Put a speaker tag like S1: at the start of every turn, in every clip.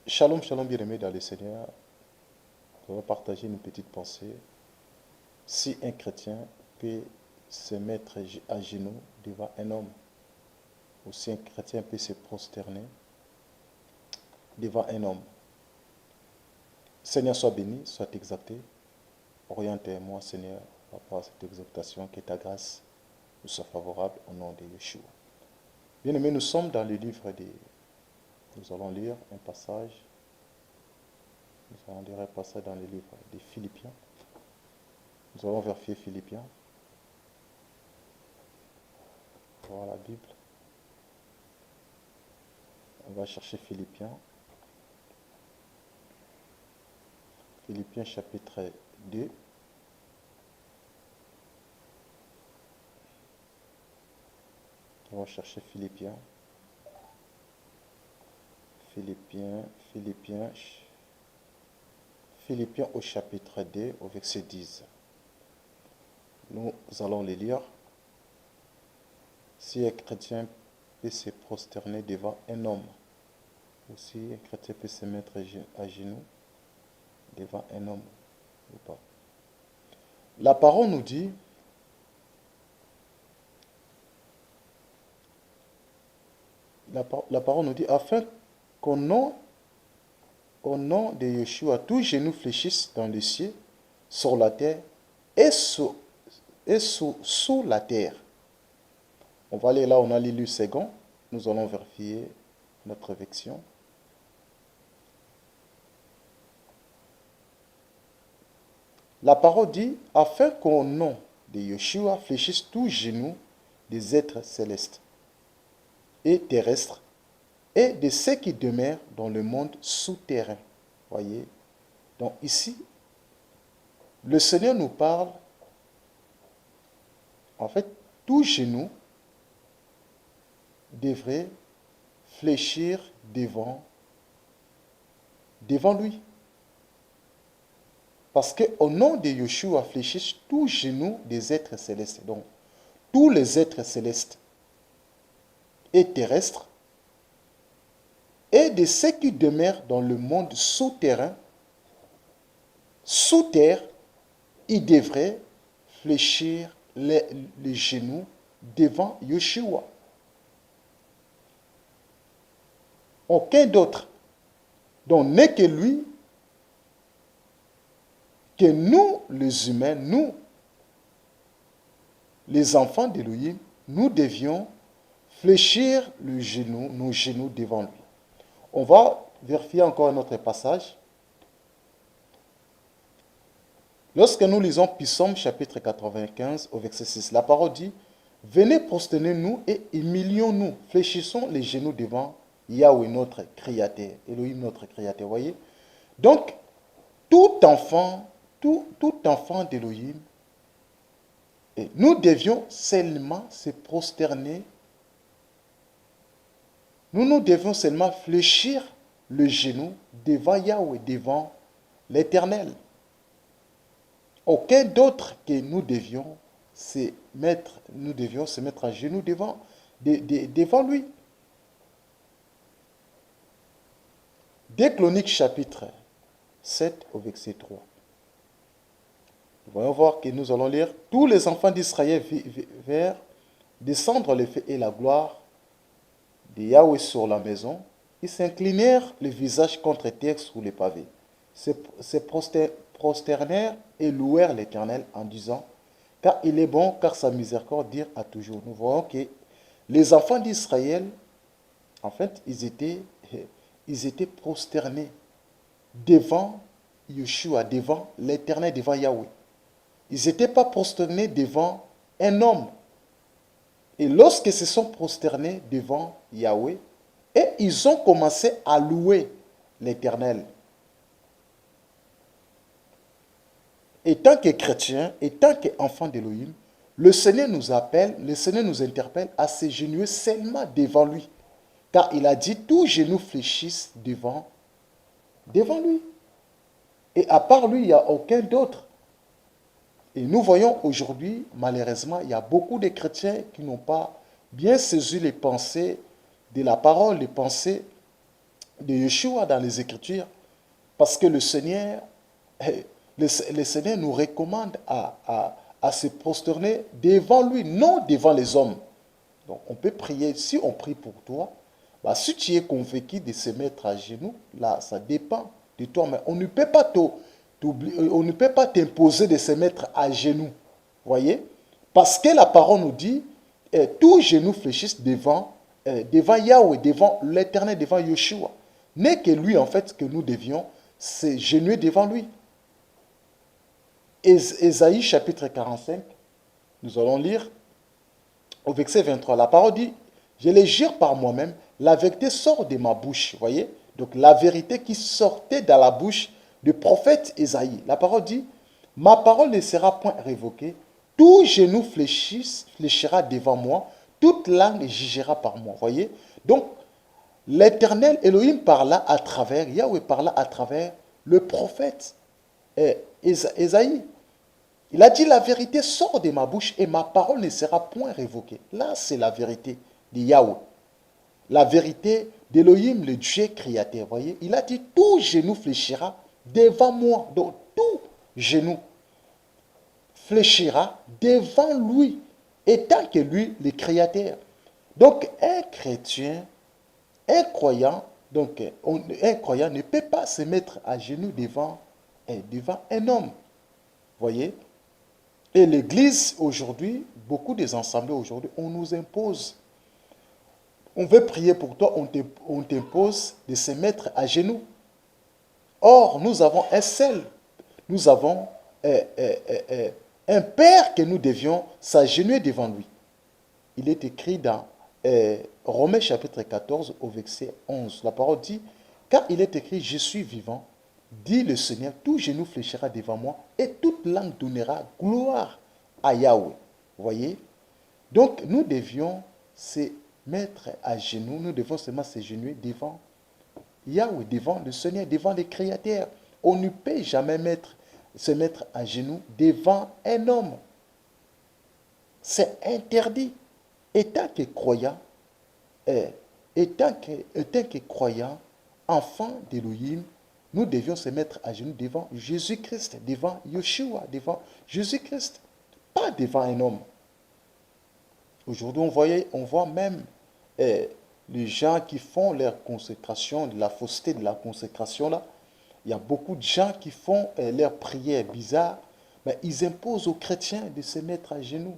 S1: Shalom, shalom, bien-aimés dans le Seigneur. On va partager une petite pensée. Si un chrétien peut se mettre à genoux devant un homme, ou si un chrétien peut se prosterner devant un homme, Seigneur soit béni, soit exalté. Oriente-moi, Seigneur, par rapport à cette exaltation, que ta grâce nous soit favorable au nom de Yeshua. Bien-aimés, nous sommes dans le livre de... Nous allons lire un passage. Nous allons lire un passage dans le livre des Philippiens. Nous allons vérifier Philippiens. Voilà la Bible. On va chercher Philippiens. Philippiens chapitre 2. On va chercher Philippiens. Philippiens au chapitre 2, au verset 10. Nous allons les lire. Si un chrétien peut se prosterner devant un homme, ou si un chrétien peut se mettre à genoux devant un homme, ou pas. La parole nous dit, afin qu'au nom de Yeshua, tous genoux fléchissent dans les cieux, sur la terre et sous la terre. On va aller là, on a lu le second. Nous allons vérifier notre version. La parole dit, afin qu'au nom de Yeshua fléchissent tous genoux des êtres célestes et terrestres et de ceux qui demeurent dans le monde souterrain. Voyez? Donc ici, le Seigneur nous parle, en fait, tout genou devrait fléchir devant lui. Parce qu'au nom de Yeshua fléchissent tous genoux des êtres célestes. Donc, tous les êtres célestes et terrestres et de ceux qui demeurent dans le monde souterrain, sous terre, ils devraient fléchir les genoux devant Yeshua. Aucun d'autre. Donc n'est que lui, que nous, les humains, nous, les enfants d'Élohim, nous devions fléchir nos genoux devant lui. On va vérifier encore un autre passage. Lorsque nous lisons Psaume chapitre 95 au verset 6, la parole dit, venez prosternez-nous et humilions-nous, fléchissons les genoux devant Yahweh notre Créateur, Elohim notre Créateur, voyez. Donc, tout enfant d'Elohim, nous devions seulement se prosterner, nous devions seulement fléchir le genou devant Yahweh, devant l'Éternel. Aucun d'autre que nous devions se mettre à genoux devant lui. Des Chroniques chapitre 7 au verset 3. Nous voyons voir que nous allons lire, tous les enfants d'Israël vers descendre le feu et la gloire de Yahweh sur la maison. Ils s'inclinèrent le visage contre terre sous les pavés. Se prosternèrent et louèrent l'Éternel en disant, car il est bon, car sa miséricorde dure à toujours. Nous voyons que les enfants d'Israël, en fait, ils étaient prosternés devant Yeshua, devant l'Éternel, devant Yahweh. Ils n'étaient pas prosternés devant un homme. Et lorsqu'ils se sont prosternés devant Yahweh, et ils ont commencé à louer l'Éternel. Étant que chrétiens, étant qu'enfants d'Élohim, le Seigneur nous appelle, le Seigneur nous interpelle à s'agenouiller seulement devant lui. Car il a dit, tous genoux fléchissent devant lui. Et à part lui, il n'y a aucun d'autre. Et nous voyons aujourd'hui, malheureusement, il y a beaucoup de chrétiens qui n'ont pas bien saisi les pensées de la parole, les pensées de Yeshua dans les Écritures. Parce que le Seigneur, le Seigneur nous recommande à se prosterner devant lui, non devant les hommes. Donc on peut prier, si on prie pour toi, bah, si tu es convaincu de se mettre à genoux, là, ça dépend de toi. Mais on ne peut pas on ne peut pas t'imposer de se mettre à genoux. Voyez? Parce que la parole nous dit, tous genoux fléchissent devant Yahweh, devant l'Éternel, devant Yeshua. N'est que lui, en fait, que nous devions s'agenouiller devant lui. Ésaïe chapitre 45, nous allons lire au verset 23. La parole dit, je les jure par moi-même, la vérité sort de ma bouche. Voyez? Donc la vérité qui sortait dans la bouche du prophète Ésaïe. La parole dit, ma parole ne sera point révoquée, tout genou fléchira devant moi, toute langue jugera par moi. Voyez? Donc l'Éternel Elohim parla à travers, Yahweh parla à travers le prophète Ésaïe. Il a dit, la vérité sort de ma bouche et ma parole ne sera point révoquée. Là, c'est la vérité de Yahweh. La vérité d'Elohim, le Dieu créateur. Voyez, il a dit, tout genou fléchira devant moi. Donc, tout genou fléchira devant lui, étant que lui, le créateur. Donc, un chrétien, un croyant, un croyant ne peut pas se mettre à genoux devant un homme. Voyez? Et l'Église aujourd'hui, beaucoup des assemblées aujourd'hui, on nous impose. On veut prier pour toi, on t'impose de se mettre à genoux. Or, nous avons un seul, nous avons un Père que nous devions s'agenouiller devant lui. Il est écrit dans Romains chapitre 14 au verset 11. La parole dit, car il est écrit, je suis vivant, dit le Seigneur, tout genou fléchira devant moi et toute langue donnera gloire à Yahweh. Voyez? Donc, nous devions se mettre à genoux, nous devons seulement s'agenouiller devant Yahweh, devant le Seigneur, devant le Créateur. On ne peut jamais se mettre à genoux devant un homme. C'est interdit. Étant que croyant, étant que croyant, enfant d'Élohim, nous devions se mettre à genoux devant Jésus-Christ, devant Yeshua, devant Jésus-Christ, pas devant un homme. Aujourd'hui, on voit même les gens qui font leur consécration, la fausseté de la consécration là. Il y a beaucoup de gens qui font leurs prières bizarres, mais ils imposent aux chrétiens de se mettre à genoux.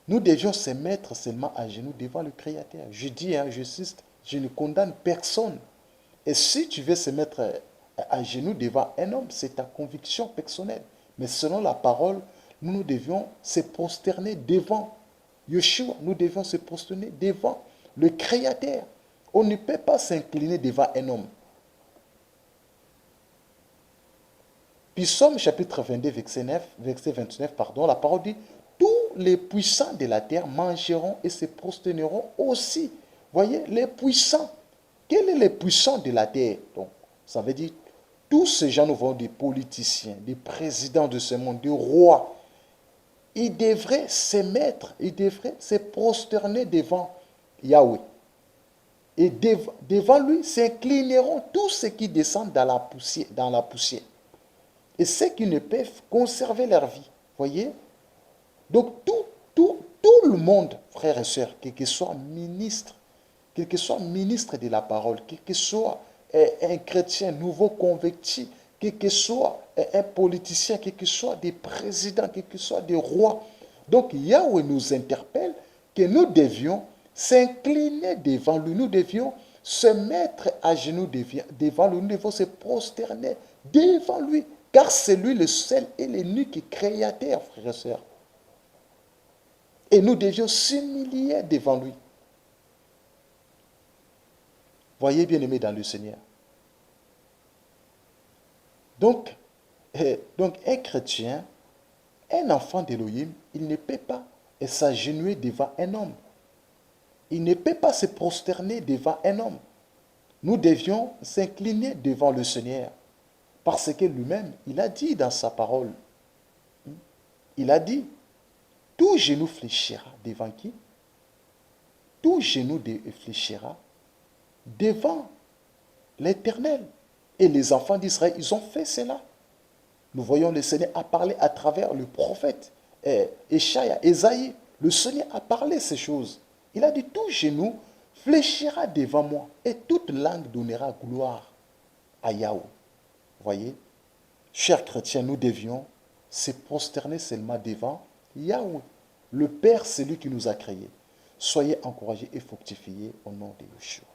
S1: Nous devions se mettre seulement à genoux devant le Créateur. Je dis, j'insiste, je ne condamne personne. Et si tu veux se mettre à genoux devant un homme, c'est ta conviction personnelle. Mais selon la parole, nous devions se prosterner devant Yeshua. Nous devions se prosterner devant le Créateur. On ne peut pas s'incliner devant un homme. Puis Psaume chapitre 22, verset 29, la parole dit, tous les puissants de la terre mangeront et se prosterneront aussi. Voyez, les puissants. Quels sont les puissants de la terre? Donc, ça veut dire, tous ces gens, nous voyons des politiciens, des présidents de ce monde, des rois. Ils devraient se mettre, ils devraient se prosterner devant Yahweh. Et devant lui s'inclineront tous ceux qui descendent dans la poussière. Et ceux qui ne peuvent conserver leur vie. Voyez? Donc tout le monde, frères et sœurs, quel que soit ministre de la parole, quel que soit un chrétien nouveau converti, quel que soit un politicien, quel que soit des présidents, quel que soit des rois. Donc Yahweh nous interpelle que nous devions s'incliner devant lui, nous devions se mettre à genoux devant lui, nous devions se prosterner devant lui, car c'est lui le seul et l'unique créateur, frères et sœurs. Et nous devions s'humilier devant lui. Voyez, bien-aimés dans le Seigneur. Donc, un chrétien, un enfant d'Élohim, il ne peut pas s'agenouiller devant un homme. Il ne peut pas se prosterner devant un homme. Nous devions s'incliner devant le Seigneur. Parce que lui-même, il a dit dans sa parole, il a dit, tout genou fléchira devant qui? Tout genou fléchira devant l'Éternel. Et les enfants d'Israël, ils ont fait cela. Nous voyons le Seigneur a parlé à travers le prophète Échaïa, Ésaïe. Le Seigneur a parlé ces choses. Il a dit, tout genou fléchira devant moi et toute langue donnera gloire à Yahweh. Voyez, chers chrétiens, nous devions se prosterner seulement devant Yahweh. Le Père, c'est lui qui nous a créés. Soyez encouragés et fructifiés au nom de Yeshua.